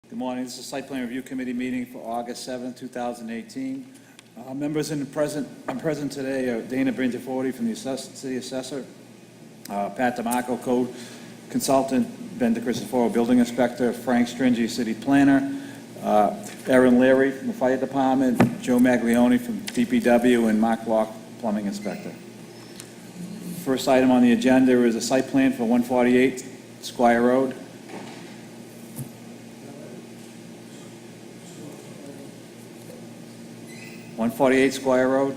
Good morning. This is a site plan review committee meeting for August 7, 2018. Members I'm present today are Dana Brantiforti from the City Assessor, Pat DeMarco, Code Consultant, Ben DeCristoforo, Building Inspector, Frank Stringy, City Planner, Aaron Leary from the Fire Department, Joe Maglione from DPW, and Mark Locke, Plumbing Inspector. First item on the agenda is a site plan for 148 Squire Road. (148 Squire Road).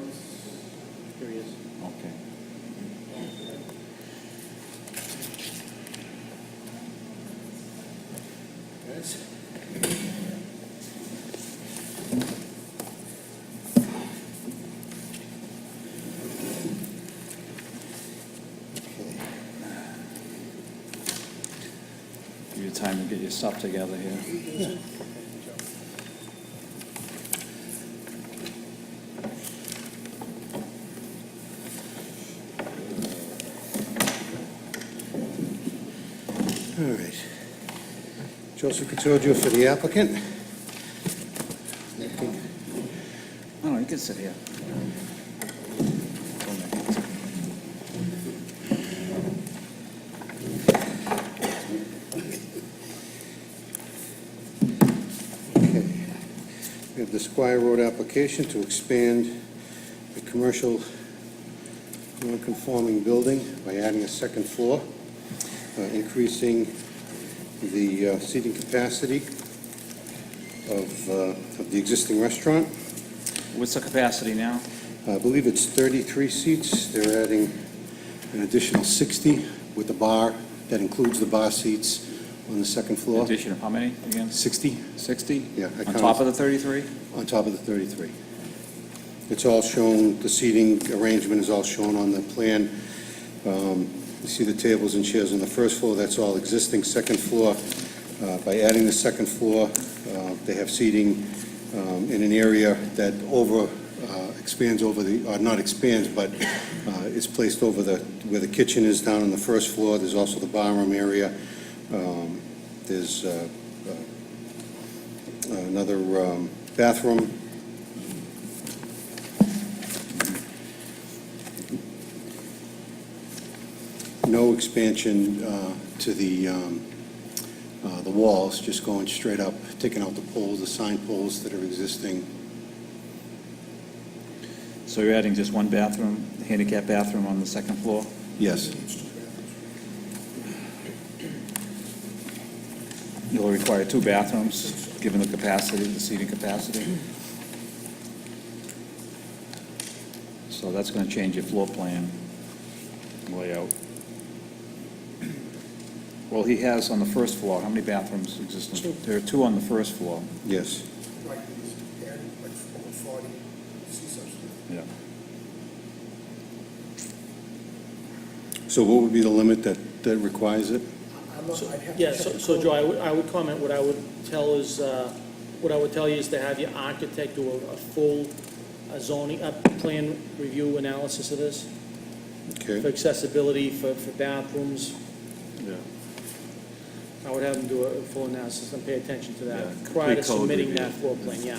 Here he is. Okay. Give you time to get your stuff together here. All right. Joseph Cotillo for the applicant. Oh, you can sit here. Okay. We have the Squire Road application to expand the commercial non-conforming building by adding a second floor, increasing the seating capacity of the existing restaurant. What's the capacity now? I believe it's 33 seats. They're adding an additional 60 with the bar. That includes the bar seats on the second floor. Addition of how many again? 60 60? Yeah, I On counted. top of the 33? on top of the 33. It's all shown, the seating arrangement is all shown on the plan. You see the tables and chairs on the first floor, that's all existing. Second floor, by adding the second floor, they have seating in an area that expands over the, or not expands, but is placed over where the kitchen is down on the first floor. There's also the barroom area. There's another bathroom. No expansion to the walls, just going straight up, taking out the poles, the sign poles that are existing. So you're adding just one bathroom, handicap bathroom on the second floor? Yes. You'll require two bathrooms, given the capacity, the seating capacity. So that's going to change your floor plan layout. Well, he has on the first floor, how many bathrooms exist? Two. There are two on the first floor. Yes. Like, and like over 40 seats upstairs. Yeah. So what would be the limit that requires it? I'm not, I'd have to Yeah, check the so code. Joe, I would comment, what I would tell you is to have your architect do a full zoning, plan review analysis of this, for Okay. accessibility, for bathrooms. Yeah. I would have them do a full analysis and pay attention to Yeah, that complete prior to code submitting review. that floor plan, yeah.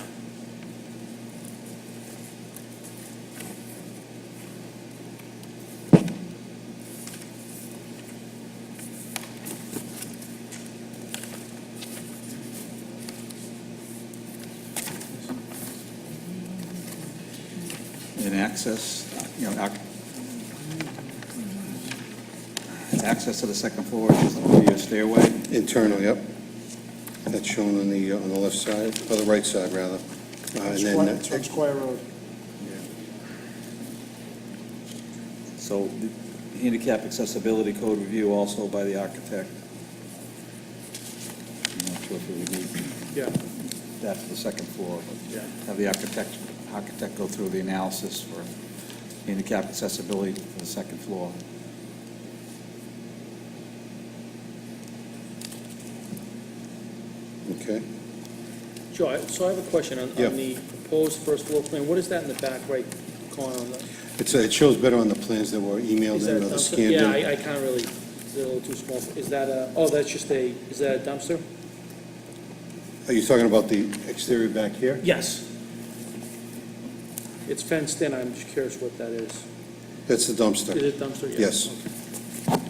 And access, access to the second floor is via your stairway. Internal, yep. That's shown on the left side, or the right side, rather. And then, It's on Square Road. So the handicap accessibility code review also by the architect. I'm not sure if we would need Yeah, that for the second floor, but yeah. have the architect go through the analysis for handicap accessibility for the second floor. okay. Joe, so I have a question on Yeah. the proposed first floor plan. What is that in the back right corner on the? It shows better on the plans that were emailed Is that in a or the dumpster? scanned Yeah, in. I can't really, it's a little too small. Is that a, oh, that's just a, is that a dumpster? Are you talking about the exterior back here? Yes. It's fenced in, I'm just curious what that is. That's the dumpster. Is it dumpster? Yes. Okay.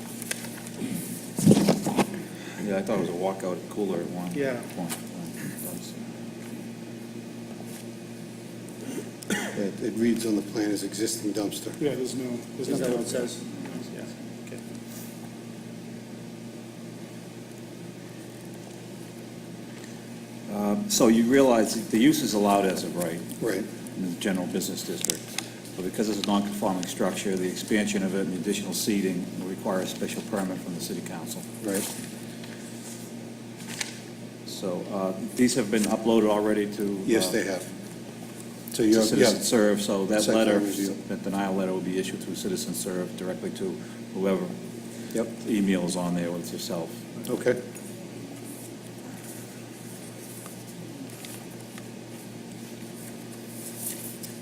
Yeah, I thought it was a walkout cooler at one Yeah. point. It reads on the plan as existing dumpster. Yeah, there's no, there's Is that nothing what it out there. says? Yeah, okay. So you realize that the use is allowed as of right Right. in the general business district. But because it's a non-conforming structure, the expansion of it and the additional seating will require a special permit from the city council. Right. So these have been uploaded already to. Yes, they have. So To you're, Citizen yeah, Serve, so that Site plan letter, review. that denial letter will be issued through Citizen Serve directly to whoever yep, emails on there with yourself. okay.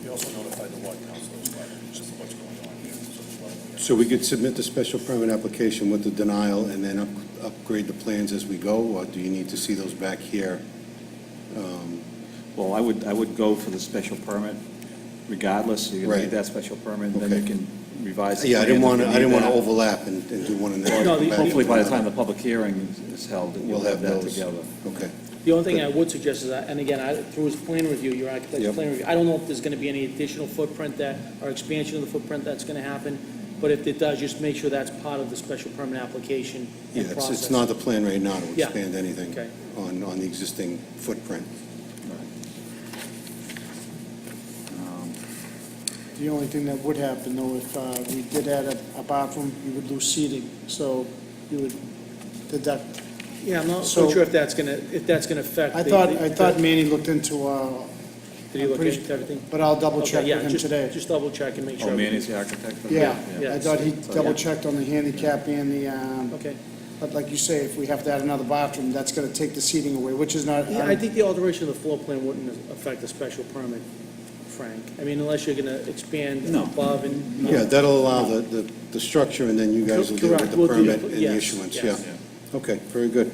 You also notified the ward council as well, as to what's going on here, so as well. So we could submit the special permit application with the denial and then upgrade the plans as we go, or do you need to see those back here? Well, I would go for the special permit regardless. You're gonna Right. need that special permit, and then you Okay. can revise the Yeah, I didn't plans want if to, you I didn't need want to that. overlap and do one and then No, come back. Hopefully, by the to time the another. public hearing is held, you'll We'll have have that those. together. Okay, The only thing I would suggest is, and again, through his plan review, your architect's Yep. plan review, I don't know if there's gonna be any additional footprint or expansion of the footprint that's gonna happen, but if it does, just make sure that's part of the special permit application yeah, and process. it's not the plan right now to Yeah. expand anything Okay. on the existing footprint. The only thing that would happen, though, if we did add a bathroom, you would lose seating, so you would deduct. Yeah, I'm not So- so sure if that's gonna affect. I the- thought Manny looked into, Did he look I'm pretty into everything? but I'll double Okay, check yeah, with him just- today. Just double check and make sure. Oh, Manny's the architect? for that? Yeah, Yeah. I thought he So, double yeah. checked on the handicap and the, Okay. but like you say, if we have to add another bathroom, that's gonna take the seating away, which is not. Yeah, I think the alteration of the floor plan wouldn't affect the special permit, Frank. I mean, unless you're gonna expand No. above and. Yeah, that'll allow the structure, and then you guys will deal with Correct, the we'll do permit the- and the yes, issuance, yeah. yes. Okay, very good.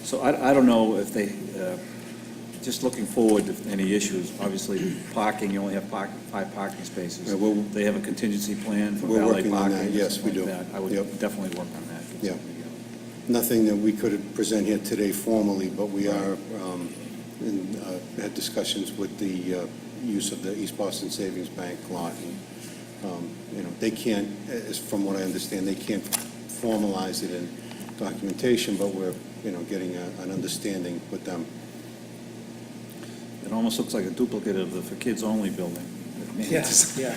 So I don't know if they, just looking forward, if any issues, obviously parking, you only have 5 parking spaces. Yeah, we'll- They have a contingency plan for We're valet working on parking. that, or yes, something we like do. that. I would Yep. definitely work on that. get Yeah. something together. Nothing that we could present here today formally, but we are, had discussions with the use of the East Boston Savings Bank lot. And, they can't, as from what I understand, they can't formalize it in documentation, but we're, getting an understanding with them. It almost looks like a duplicate of the for kids only building. Yes, yeah.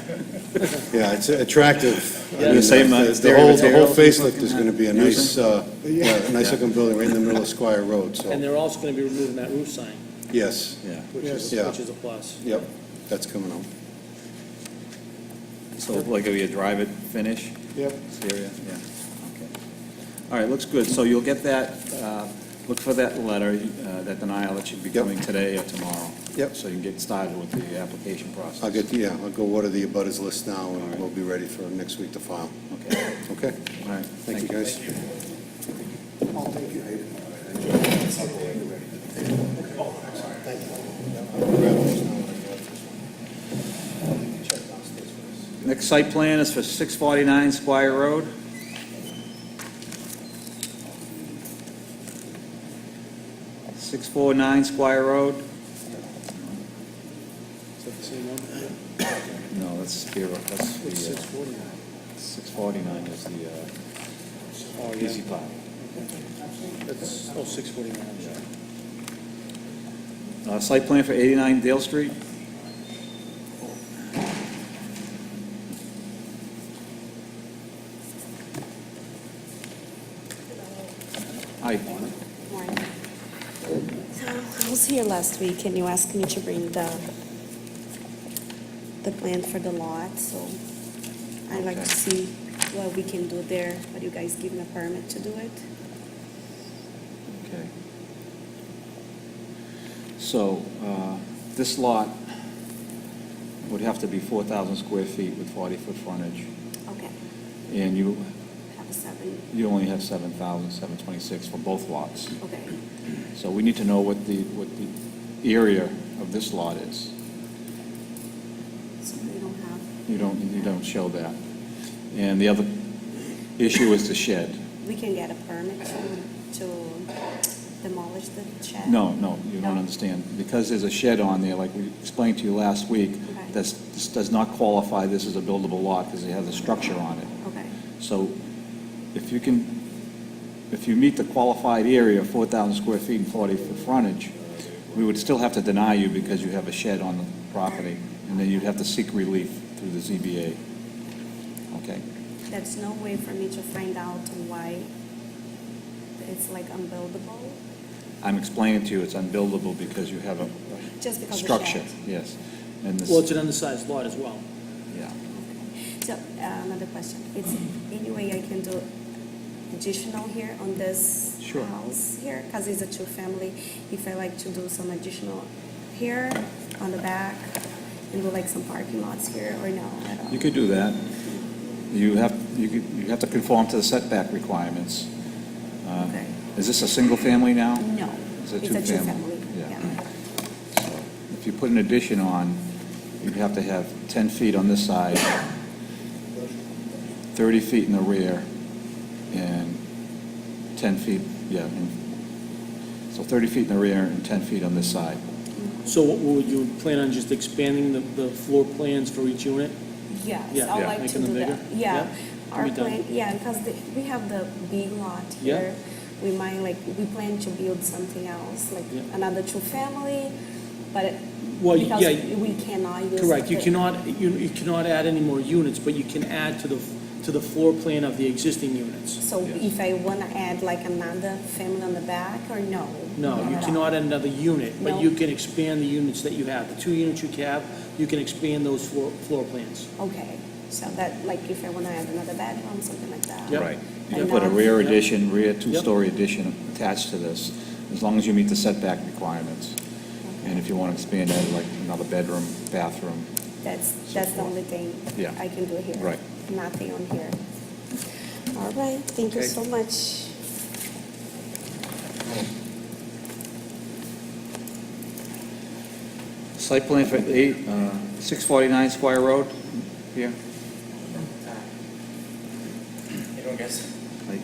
Yeah, it's attractive. I Yeah. mean, The same, the exterior whole materials facelift we're is looking going to be a at nice, using. nice looking building right in the middle of Squire Road, so, And they're also gonna be removing that roof sign, yes, Yeah, which Yeah. is a plus. yep, that's coming up. so like a drive it finish Yep. exterior, yeah, okay. All right, looks good, so you'll get that, look for that letter, that denial that should be Yep. coming today or tomorrow. Yep. So you can get started with the application process. I'll go order the abutters list now, and we'll be ready for next week to file. Okay, Okay? all right. Thank you, guys. I'll take it. Next site plan is for 649 Squire Road. .649 Squire Road. Is that the same one? No, that's Spear, that's the, It's 640. 649 is the Oh, PC yeah. part. That's, 649. Site plan for 89 Dale Street. Hi. Morning. So I was here last week and you asked me to bring the plan for the lot, so I'd like to Okay. see what we can do there, but you guys give me a permit to do it. Okay. So, this lot would have to be 4,000 square feet with 40-foot frontage. Okay, And you have a You only have 7,726 for both lots. Okay. So we need to know what the area of this lot is. So we don't have, You don't show that. And the other issue is the shed. we can get a permit to demolish the shed? No, you don't No. understand. Because there's a shed on there, like we explained to you last week, Okay. this does not qualify this as a buildable lot because it has a structure on it. Okay, So if you meet the qualified area, 4,000 square feet and 40 foot frontage, we would still have to deny you because you have a shed on the property, and then you'd have to seek relief through the ZBA. Okay? there's no way for me to find out why it's like unbuildable? I'm explaining to you it's unbuildable because you have a Just because of structure, shed? yes. And this, Well, it's an undersized lot as well. yeah. Okay. So, another question, is any way I can do additional here on this Sure. house here? Because it's a two-family, if I like to do some additional here on the back and do like some parking lots here, or no at all? You could do that. You have to conform to the setback requirements. Okay. Is this a single family now? No, It's a it's a two-family. two-family, Yeah. yeah. So if you put an addition on, you'd have to have 10 feet on this side, 30 feet in the rear, and 10 feet, so 30 feet in the rear and 10 feet on this side. So would you plan on just expanding the floor plans for each unit? Yes, Yeah. I'd Yeah. like to Making do them that. bigger? Yeah, Yeah. our Can be done. plan, yeah, because we have the big lot Yeah. here. We might, like, we plan to build something else, like Yeah. another two-family, but Well, because yeah. we cannot use. Correct, you the- you cannot add any more units, but you can add to the floor plan of the existing units. So Yes. if I want to add like another family on the back, or no? No, Not you at all? cannot add another unit, but No. you can expand the units that you have. The 2 units you have, you can expand those floor plans. Okay, so that, like, if I want to add another bedroom, something like that? Yep. Right. You And can put a not- rear Yep. addition, rear two-story addition attached to this, as long as you meet the setback requirements. And if you want to expand that, like another bedroom, bathroom, That's so the forth. only thing Yeah. I can do here. Right. Nothing on here. All right, thank you Okay. so much. Site plan for 649 Squire Road, here. You don't guess? Like,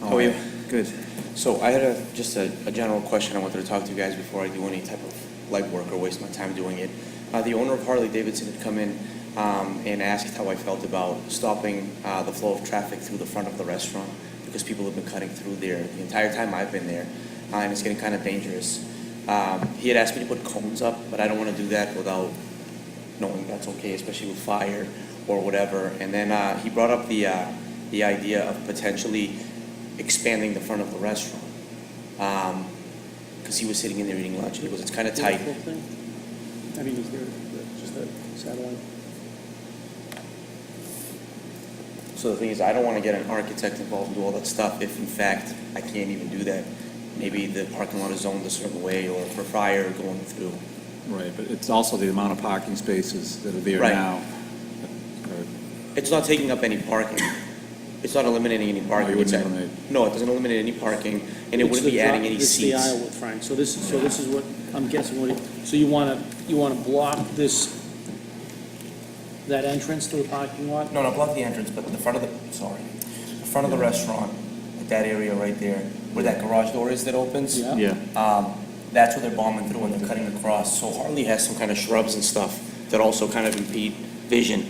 How are you? Good. So I had just a general question I wanted to talk to you guys before I do any type of legwork or waste my time doing it. The owner of Harley Davidson had come in and asked how I felt about stopping the flow of traffic through the front of the restaurant because people have been cutting through there the entire time I've been there, and it's getting kind of dangerous. He had asked me to put cones up, but I don't want to do that without knowing that's okay, especially with fire or whatever. And then he brought up the idea of potentially expanding the front of the restaurant, because he was sitting in there eating lunch, and he goes, it's kind of tight. Floor plan? I mean, is there just a satellite? So the thing is, I don't want to get an architect involved and do all that stuff if in fact I can't even do that. Maybe the parking lot is zoned a certain way, or for fire going through. Right, but it's also the amount of parking spaces that are there Right. now. It's not taking up any parking. It's not eliminating any parking. you wouldn't It's eliminate- No, it doesn't eliminate any parking, and it It's wouldn't the be dri- adding any It's the seats. aisle width, Frank, so this is what, I'm guessing, so you wanna block that entrance to the parking lot? No, not block the entrance, but the front of the restaurant, at that area right there, where that garage door is that opens. Yeah. Yeah, That's where they're bombing through and they're cutting across. So Harley has some kind of shrubs and stuff that also kind of impede vision.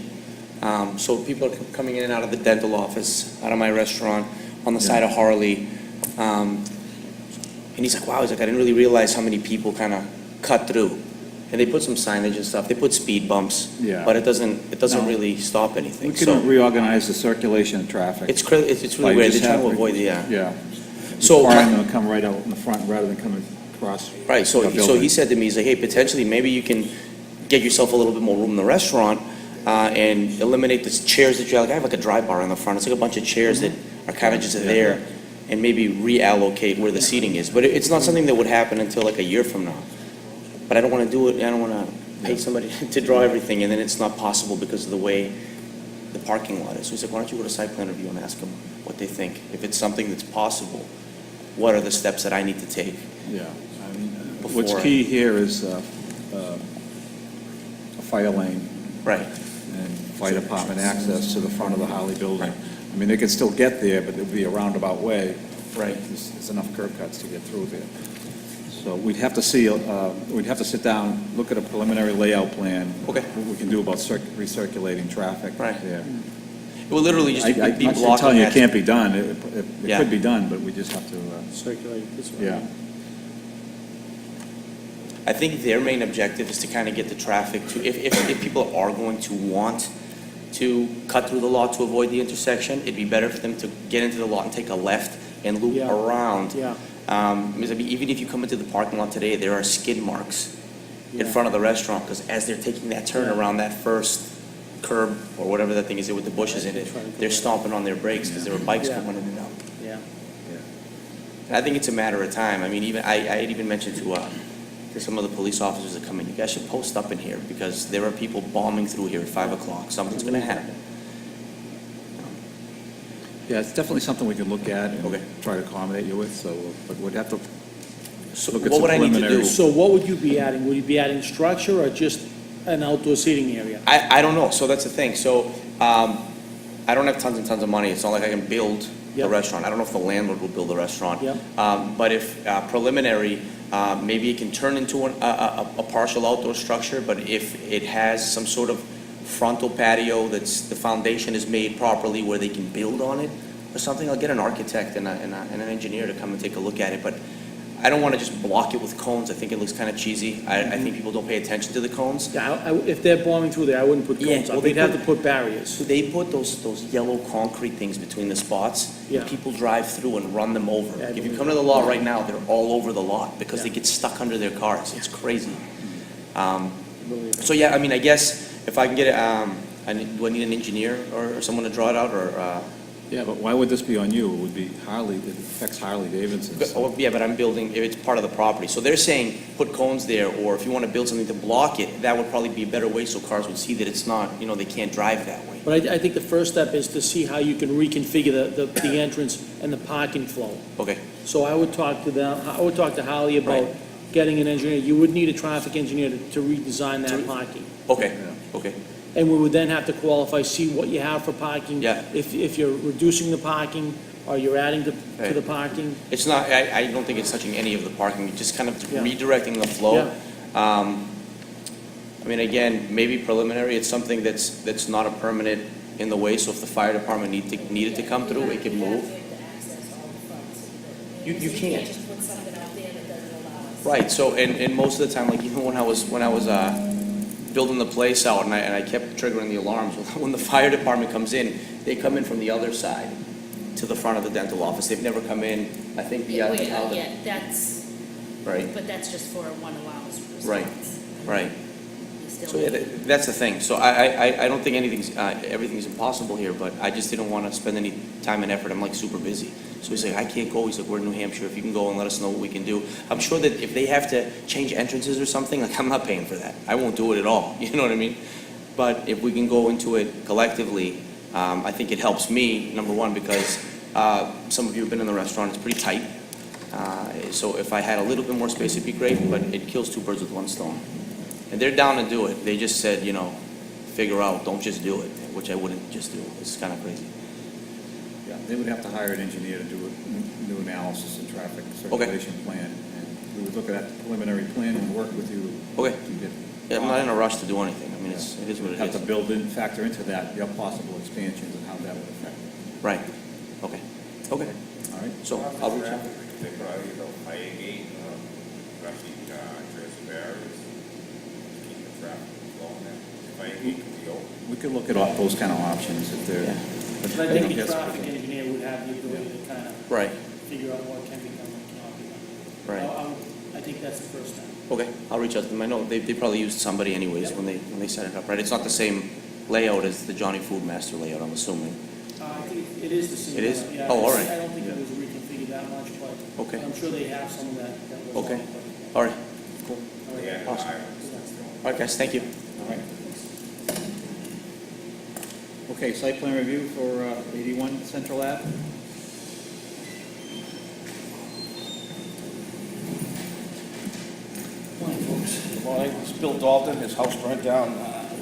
So people are coming in and out of the dental office, out of my restaurant, on the side of Harley. And he's like, wow, he's like, I didn't really realize how many people kind of cut through. And they put some signage and stuff, they put speed bumps. Yeah. But it doesn't No. really stop anything. we So could reorganize the circulation of traffic. it's by really weird, just they're trying to having- avoid the, Yeah. So Requiring them to come right out in the front rather than coming across. Right, so the he building. said to me, he's like, hey, potentially, maybe you can get yourself a little bit more room in the restaurant and eliminate the chairs that you have. Like, I have like a dry bar in the front. It's like a bunch of chairs that are kind of just there, and maybe reallocate where the seating is. But it's not something that would happen until like a year from now. But I don't want to do it, I don't want to pay somebody to draw everything, and then it's not possible because of the way the parking lot is. So he said, why don't you go to site plan review and ask them what they think? If it's something that's possible, what are the steps that I need to take? Yeah, I mean, what's Before- key here is a fire lane Right, and fire department access to the front of the Holly building. I mean, they could still get there, but it'd be a roundabout way. right. There's enough curb cuts to get through there. So we'd have to see, we'd have to sit down, look at a preliminary layout plan. Okay. What we can do about recirculating traffic Right. there. It will literally just I'm be not blocking telling you it that. can't be done. It Yeah. could be done, but we just have to, Circulate this way. yeah. I think their main objective is to kind of get the traffic to, if people are going to want to cut through the lot to avoid the intersection, it'd be better for them to get into the lot and take a left and loop Yeah. around. Yeah. Because I mean, even if you come into the parking lot today, there are skid marks in Yeah. front of the restaurant, because as they're taking that turn Yeah. around that first curb, or whatever that thing is there with the bushes in it, they're stomping on their brakes because there were bikes Yeah. coming in and out. Yeah. And I think it's a matter of time. I mean, even, I had even mentioned to some of the police officers that come in, you guys should post up in here, because there are people bombing through here at 5 o'clock. Something's gonna happen. Yeah, it's definitely something we can look at and Okay. try to accommodate you with, so, but we'd have to So look at what some would I need to do? preliminary- So what would you be adding? Would you be adding structure or just an outdoor seating area? I don't know, so that's the thing. So, I don't have tons and tons of money. It's not like I can build the Yep. restaurant. I don't know if the landlord will build the restaurant. Yep. But if preliminary, maybe it can turn into a partial outdoor structure, but if it has some sort of frontal patio that's, the foundation is made properly where they can build on it or something, I'll get an architect and an engineer to come and take a look at it. But I don't want to just block it with cones. I think it looks kind of cheesy. I think people don't pay attention to the cones. Yeah, if they're bombing through there, I wouldn't put Yeah, cones well, up. they They'd have to put- put barriers. So they put those yellow concrete things between the spots, Yeah. and people drive through and run them over. Yeah, I If you believe come to the lot right now, they're all over the lot because they Yeah. get stuck under their cars. It's crazy. Believe it. So yeah, I mean, I guess if I can get, do I need an engineer or someone to draw it out, or, Yeah, but why would this be on you? It would be Harley, it affects Harley Davidson. so- yeah, but I'm building, if it's part of the property. So they're saying, put cones there, or if you want to build something to block it, that would probably be a better way so cars would see that it's not, they can't drive that way. But I think the first step is to see how you can reconfigure the entrance and the parking flow. Okay, So I would talk to them, I would talk to Holly about Right. getting an engineer. You would need a traffic engineer to redesign that parking. okay, Yeah. okay. And we would then have to qualify, see what you have for parking. Yeah. If you're reducing the parking, or you're adding to Right. the parking. It's not, I don't think it's touching any of the parking, just kind of Yeah. redirecting the flow. Yeah. I mean, again, maybe preliminary, it's something that's not a permanent in the way, so if the fire department needed to come through, it can move. You can't. just put something out there that doesn't allow us. Right, so, and most of the time, like, even when I was building the place out, and I kept triggering the alarms, when the fire department comes in, they come in from the other side to the front of the dental office. They've never come in, I think, the other. Yeah, that's, Right, but that's just for one allowance response. Right. right. You still So yeah, need- that's the thing. So I don't think everything's impossible here, but I just didn't want to spend any time and effort. I'm like super busy. So he's like, I can't go. He's like, we're in New Hampshire. If you can go and let us know what we can do. I'm sure that if they have to change entrances or something, like, I'm not paying for that. I won't do it at all. You know what I mean? But if we can go into it collectively, I think it helps me, number one, because some of you have been in the restaurant. It's pretty tight. So if I had a little bit more space, it'd be great, but it kills two birds with one stone. And they're down to do it. They just said, figure out, don't just do it, which I wouldn't just do. It's kind of crazy. Yeah, they would have to hire an engineer to do a new analysis and traffic circulation plan. And we would look at that preliminary plan and work with you. Okay. to get- Yeah, I'm not in a rush to do anything. I mean, it is what it Have to is. build in, factor into that your possible expansions and how that would affect it. Right. Okay. Okay. All right? So I'll reach out. They probably, fire gate, traffic, transfer barriers, keep the traffic flowing there. Fire gate can be open. We could look at all those kind of options if they're. Yeah. But I think the traffic engineer would have the ability to kind of Right. figure out what can be done, what cannot be done. Right. I think that's the first step. Okay. I'll reach out to them. I know they probably used somebody anyways when they set it up, right? It's not the same layout as the Johnny Food Master layout, I'm assuming. I think it is the same. It is? Yeah, Oh, all right. I don't think it was reconfigured that much, but Okay. I'm sure they have some of that. Okay. All right. Cool. All right. Yeah, Awesome. I was All right, guys, thank you. All right. Okay, site plan review for 81 Central Ave. Morning, it's Bill Dalton, his house burnt down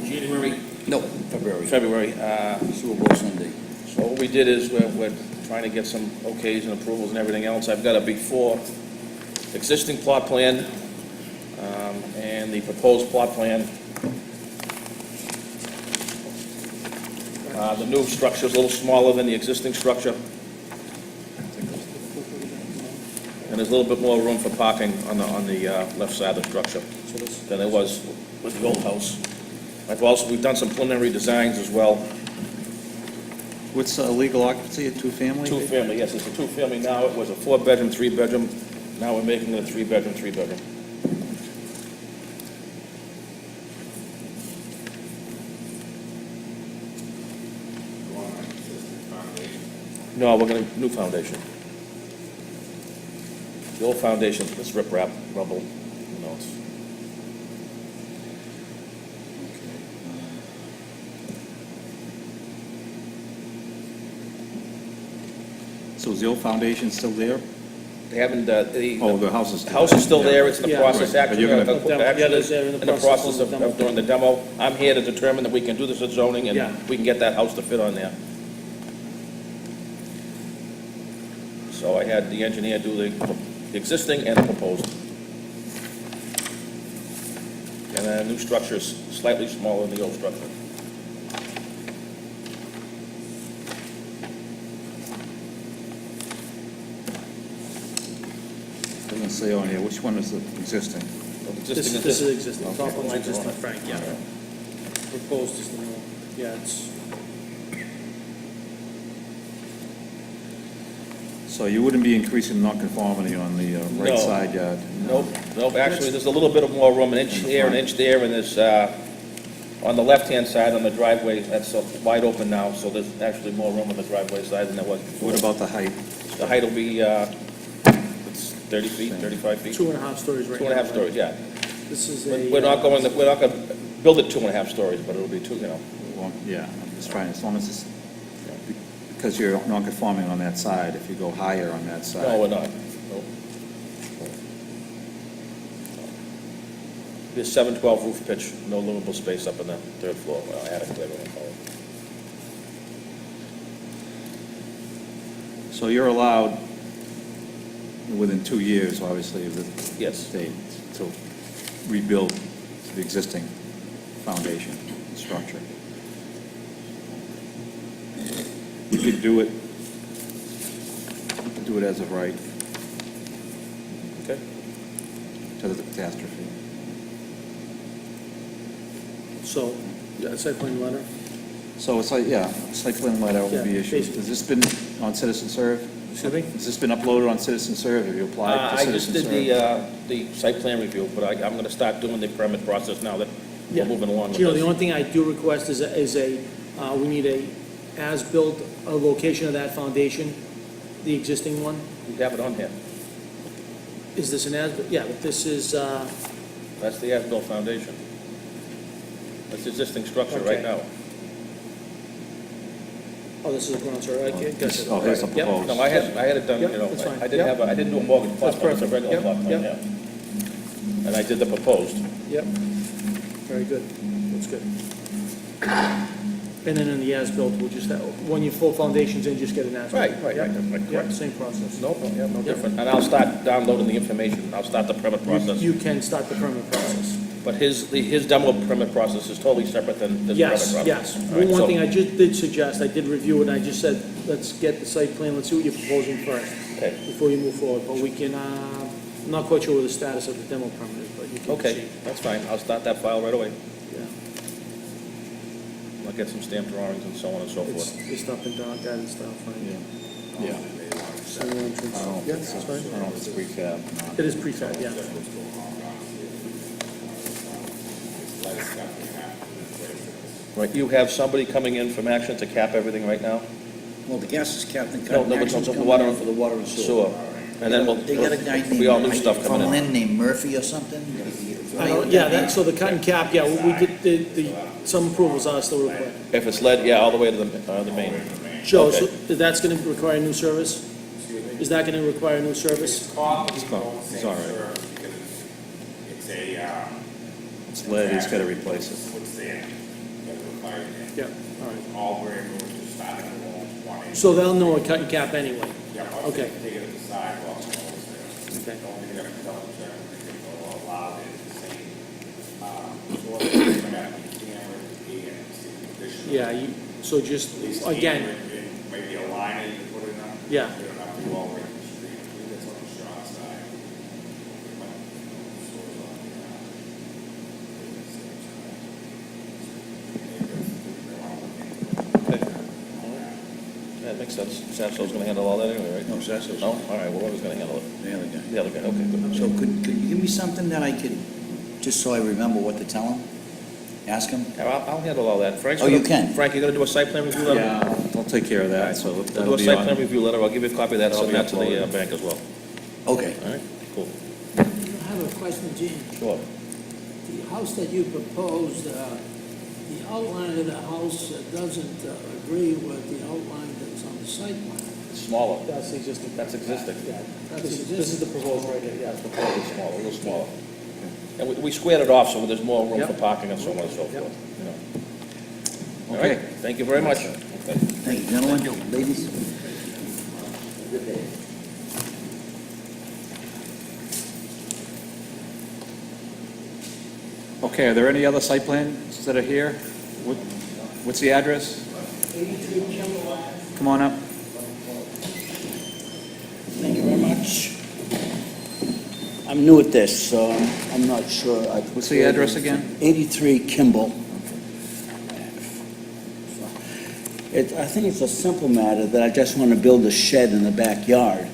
January, no, February. Super Bowl Sunday. So what we did is we're trying to get some okays and approvals and everything else. I've got a before existing plot plan and the proposed plot plan. The new structure is a little smaller than the existing structure. And there's a little bit more room for parking on the left side of the structure than there was with the old house. We've done some preliminary designs as well. What's legal occupancy, a two-family? Two-family, yes, it's a two-family now. It was a four-bedroom, three-bedroom. Now we're making it a three-bedroom, three-bedroom. Going on existing foundation. No, we're gonna, new foundation. The old foundation, it's riprap, rubble, you know, it's. So is the old foundation still there? They haven't, Oh, the house is the still house is still there, it's in the Yeah. process, Right, but actually, you're gonna- they're in the process of doing the demo. I'm here to determine that we can do this at zoning, Yeah. and we can get that house to fit on there. So I had the engineer do the existing and the proposed. And the new structure is slightly smaller than the old structure. Doesn't say on here, which one is the existing? This is existing, top one's existing, Frank, yeah. Proposed is the new, yeah, it's, So you wouldn't be increasing nonconformity on the right No. side yard? Nope, actually, there's a little bit of more room, an inch here, an inch there, and there's, on the left-hand side on the driveway, that's wide open now, so there's actually more room on the driveway side than there was before. What about the height? The height will be, it's 30 feet, 35 feet. 2.5 stories right now. 2.5 stories, yeah. This is a. We're not going to build it 2.5 stories, but it'll be two, you know. Well, yeah, I'm just trying, as long as it's, because you're non-conforming on that side, if you go higher on that side. No, we're not. Nope. There's 712 roof pitch, no livable space up in the third floor, well, attic, whatever you call it. So you're allowed, within 2 years, obviously, of the Yes. state, to rebuild the existing foundation and structure. You could do it as of right Okay. to the catastrophe. So, yeah, site plan letter. So it's like, yeah, site plan letter will be Yeah, issued. basically. Has this been on Citizen Serve? Excuse me? Has this been uploaded on Citizen Serve? Have you applied to I just Citizen did Serve? the site plan review, but I'm going to start doing the permit process now that Yeah. we're moving along with Gino, the this. only thing I do request is we need a as-built, a location of that foundation, the existing one. We have it on here. Is this an as, yeah, but this is, That's the as-built foundation. That's the existing structure right Okay. now. oh, this is a ground, sorry, I guess. This- Oh, here's the Yep. proposed. No, I had it done, you Yep, know, that's fine. I didn't Yep. I didn't do a mortgage plot That's plan, it's a perfect. regular Yep, plot plan, yep. yeah. And I did the proposed. Yep, very good, that's good. And then in the as-built, we'll just, when your full foundation's in, just get an as-built. Right, Yep, correct. yep, same process. No different. And I'll start downloading the information, I'll start the permit process. You can start the permit process. But his demo permit process is totally separate than this permit Yes, process. yes. All right, One so- thing I just did suggest, I did review it, and I just said, let's get the site plan, let's see what you're proposing first, Okay, before you move forward. But we can, I'm not quite sure what the status of the demo permit is, but you can okay, see. that's fine, I'll start that file right away. Yeah, I'll get some stamped drawings and so on and so it's, forth. it's up and down, guidance style, fine. Yeah. Single entrance. I don't know Yeah, if it's, that's I fine. don't know if it's prefab or not. It is prefab, yeah. Right, you have somebody coming in from Action to cap everything right now? Well, the gas is capped and No, cut. no, but Action's the coming water- in for the water and sewer. Sewer. And then They got a guy there'll be all new named, stuff from coming in. Lynn named Murphy or something? I don't, yeah, that, so the cut and cap, yeah, we did, some approvals are still required. If it's lead, yeah, all the way to the main. Joe, so Okay. that's gonna require new service? Is that gonna require new service? It's all right. It's a, It's lead, he's gotta replace it. what's there, that's required. Yeah, all right. All brand new, just starting at one inch. So they'll know a cut and cap anyway? Yeah, Okay. take it to the sidewalk, and all this there. Okay. The only thing I can double check, they will allow it the same, sort of, camera, and see the condition. Yeah, you, so just, again, Maybe a liner you can put in there. Yeah. You don't have to go all the way to the street, I believe that's on the short side. It might be sort of on the, Okay. That makes sense. Sasso's gonna handle all that anyway, right? No, Sasso's. No? All right, well, whoever's gonna handle it? The other guy. The other guy, okay, good. So could you give me something that I could, just so I remember what to tell him? Ask him? Yeah, I'll handle all that. Frank's Oh, you gonna- can? Frank, you gonna do a site plan review letter? Yeah, I'll take care of that, so We'll that'll do a be site plan on. review letter. I'll give you a copy of that, That'll send be that to the uploaded. bank as well. Okay. All right, cool. I have a question, Gene. Sure. The house that you proposed, the outline of the house doesn't agree with the outline that's on the site plan. It's smaller. that's existing. That's existing. That's This is existing. the proposal right here, yeah. That's proposed smaller, a little smaller. And we squared it off so there's more room Yep. for parking and so on and so Yep. forth, you know. All Okay. right, thank you very much. Okay. Thank you, gentlemen, ladies. Okay, are there any other site plans that are here? What's the address? Come on up. Thank you very much. I'm new at this, so I'm not sure. What's the address again? 83 Kimball. I think it's a simple matter that I just want to build a shed in the backyard.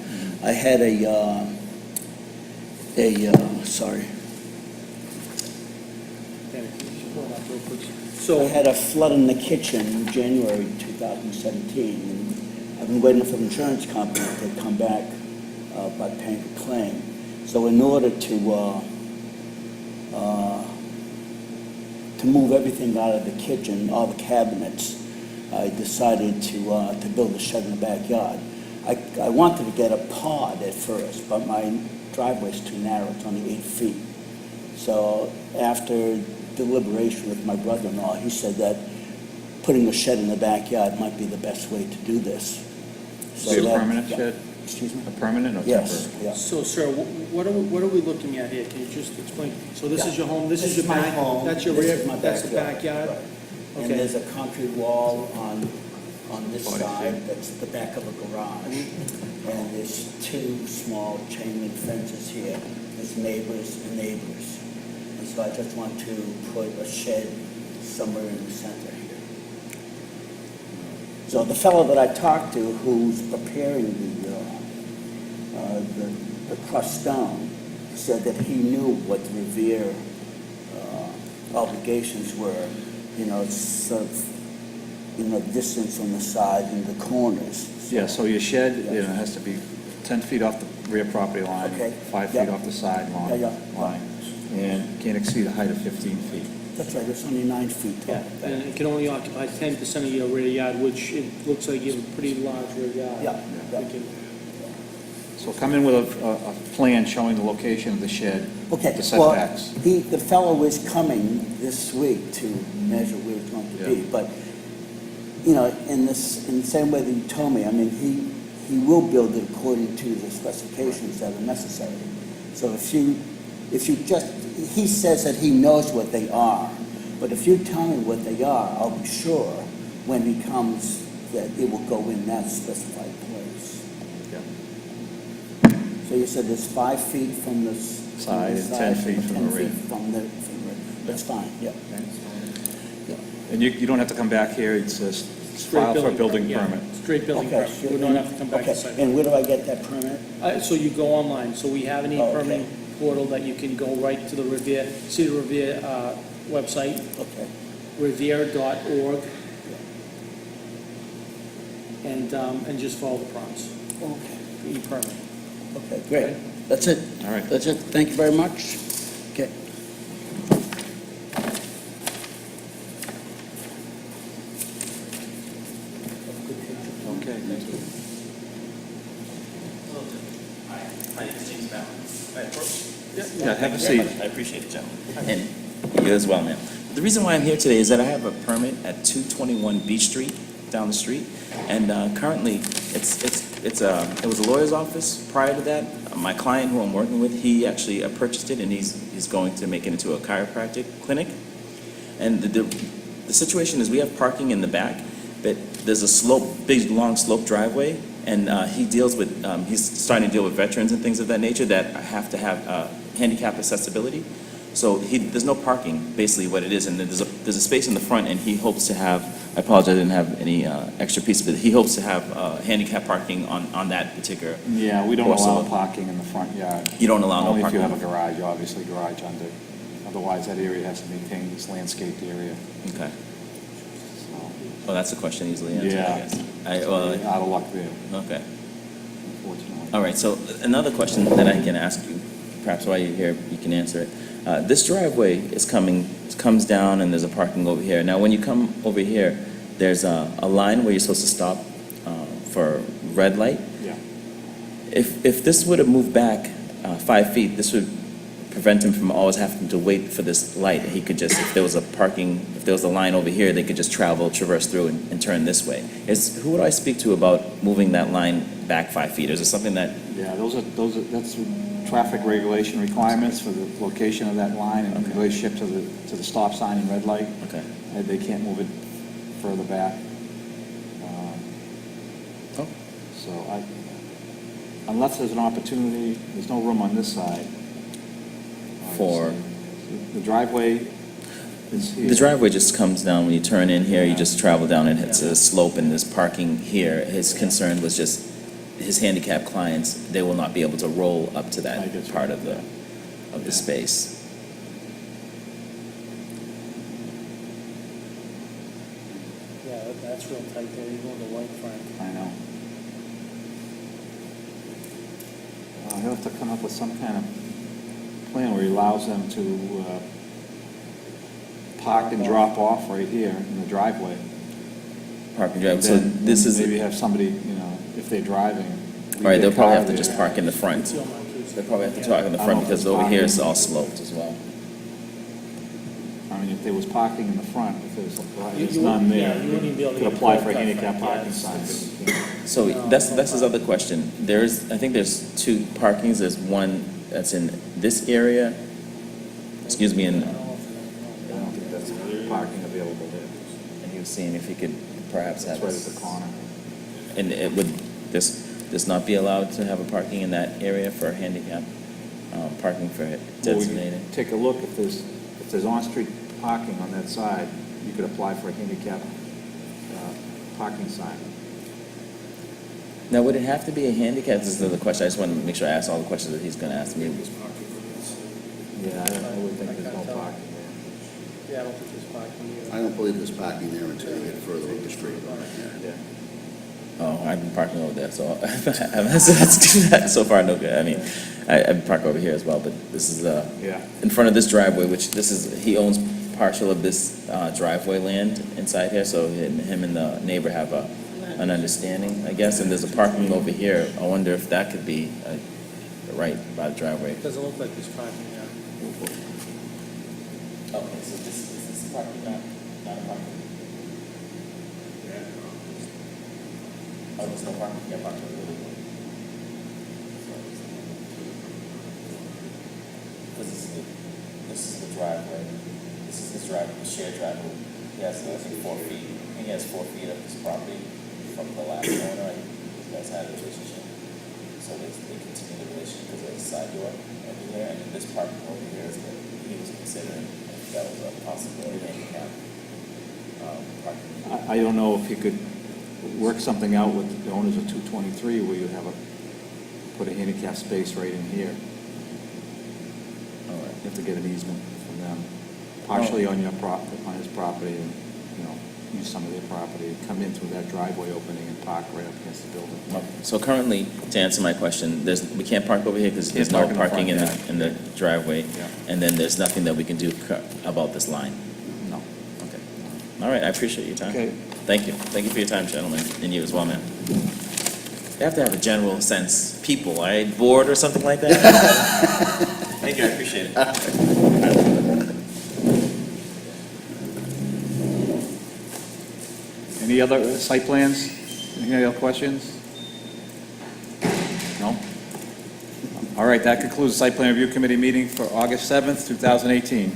I had sorry. So I had a flood in the kitchen in January 2017. And I've been waiting for the insurance company to come back by paying a claim. So in order to move everything out of the kitchen, all the cabinets, I decided to build a shed in the backyard. I wanted to get a pod at first, but my driveway's too narrow, it's only 8 feet. So after deliberation with my brother-in-law, he said that putting a shed in the backyard might be the best way to do this. So Be a that- permanent yeah. shed? Excuse me? A permanent or temporary? Yes, yes. So, sir, what are we looking at here? Can you just explain? So this is your home, this is your my back, home. that's your This rear, is my that's the backyard? Right. And Okay. there's a concrete wall on this 40 side, feet. that's the back of a garage. And there's two small chain link fences here, there's neighbors and neighbors. And so I just want to put a shed somewhere in the center here. So the fellow that I talked to, who's preparing the crushed stone, said that he knew what the Revere obligations were, sort of, distance on the side and the corners. Yeah, so your shed, has to be 10 feet off the rear property line, Okay. 5 Yeah. feet off the side Yeah. line, and can't exceed a height of 15 feet. That's right, it's only 9 feet tall. Yeah, and it can only occupy 10% of your rear yard, which it looks like you have a pretty large rear yard. Yeah, yeah. We can- So come in with a plan showing the location of the shed, Okay, the well, setbacks. the fellow is coming this week to measure where it's going to be, Yeah. but, in the same way that you told me, I mean, he will build it according to the specifications that are necessary. So if you just, he says that he knows what they are, but if you tell me what they are, I'll be sure when he comes that it will go in that specified place. Yeah. So you said there's 5 feet from the Side and 10 feet from the 10 rear. feet from the rear. That's fine, yeah. And you don't have to come back here, it's just Straight file for a building yeah, permit. Straight building Okay, permit. We don't have to come back to okay. site. And where do I get that permit? So you go online, so we have an Oh, okay. e-permitting portal that you can go right to the Revere, see the Revere website, Okay. revere.org, and just follow the prompts Okay. for e-permit. Okay, great. That's it. All right. That's it. Thank you very much. Okay. Okay, thank you. My name is James Ballard. May I approach? Yeah, have a Thank you very seat. much. I appreciate it, gentlemen. And you as well, ma'am. The reason why I'm here today is that I have a permit at 221 Beach Street, down the street, and currently, it was a lawyer's office prior to that. My client who I'm working with, he actually purchased it, and he's going to make it into a chiropractic clinic. And the situation is we have parking in the back, but there's a slope, big, long slope driveway, and he's starting to deal with veterans and things of that nature that have to have handicap accessibility. So there's no parking, basically what it is, and there's a space in the front, and he hopes to have, I apologize, I didn't have any extra piece of it, he hopes to have handicap parking on that particular. Yeah, we don't portion. allow parking in the front yard. You don't allow no Only if you parking? have a garage, obviously garage under. Otherwise, that area has to maintain this landscaped area. Okay. So, Well, that's a question easily answered, I Yeah. guess. out of luck there, Okay. unfortunately. All right, so another question that I can ask you, perhaps while you're here, you can answer it. This driveway comes down and there's a parking over here. Now, when you come over here, there's a line where you're supposed to stop for red light. Yeah. If this would have moved back 5 feet, this would prevent him from always having to wait for this light. He could just, if there was a line over here, they could just traverse through and turn this way. Who would I speak to about moving that line back 5 feet? Is it something that, Yeah, that's traffic regulation requirements for the location of that line in Okay. relationship to the stop sign and red light. okay. They can't move it further back. Oh. So unless there's an opportunity, there's no room on this side. For? The driveway is here. The driveway just comes down, when you turn in here, you just travel down and hits a slope and there's parking here. His concern was just his handicapped clients, they will not be able to roll up to I that guess part right. of the Yeah. space. Yeah, that's real tight there, you go in the white front. I know. He'll have to come up with some kind of plan where he allows them to park and drop off right here in the driveway. Parking driveway, so Then this is, maybe have somebody, if they're driving. leave right, they'll their probably car have to just there. park in the front. It's on my case. They'll probably have to park in the I front don't know if because it's over here parking. it's all sloped as well. I mean, if there was parking in the front, if there's You none wouldn't- yeah, there, you wouldn't even be able to could get a apply curb for a cut handicap front, yeah, parking it's- sign. So that's his other question. I think there's two parkings. There's one that's in this area, excuse me, and I don't think that's parking available there. he was seeing if he could perhaps That's have. right at the corner. And would this not be allowed to have a parking in that area for handicap, parking for it Well, we designated? could take a look, if there's on-street parking on that side, you could apply for a handicap parking sign. Now, would it have to be a handicap? This is the question. I just want to make sure I ask all the questions that he's going to ask me. Yeah, I would think there's no parking there. Yeah, I don't think there's parking here. I don't believe there's parking there until you get further up the street. Yeah. Oh, I've been parking over there, so so far no good. I mean, I park over here as well, but this is Yeah. in front of this driveway, which he owns partial of this driveway land inside here, so him and the neighbor have an understanding, I guess, and there's a parking over here. I wonder if that could be right by the driveway. It doesn't look like there's parking there. Okay, so this is parking, not a parking. Oh, there's no parking, yeah, parking. Because this is the driveway, this is his driveway, the shared driveway. He has, I think, 4 feet, he has 4 feet of his property from the last owner, you guys had a relationship. So they continue the relationship because there's a side door over here, and this parking over here is what he was considering, if that was a possibility, handicap, parking. I don't know if you could work something out with the owners of 223 where you put a handicap space right in here. All right. You have to get an easement from them, partially on your on his property, and, use some of their property, come in through that driveway opening and park right up against the building. So currently, to answer my question, we can't park over here because there's Can't no park in the parking front, in the driveway, Yeah. and then there's nothing that we can do about this line. No. Okay. All right, I appreciate your time. Okay. Thank you. Thank you for your time, gentlemen, and you as well, man. You have to have a general sense, people, all right? Bored or something like that? Thank you, I appreciate it. Any other site plans? Any other questions? No? All right, that concludes the Site Plan Review Committee meeting for August 7th, 2018.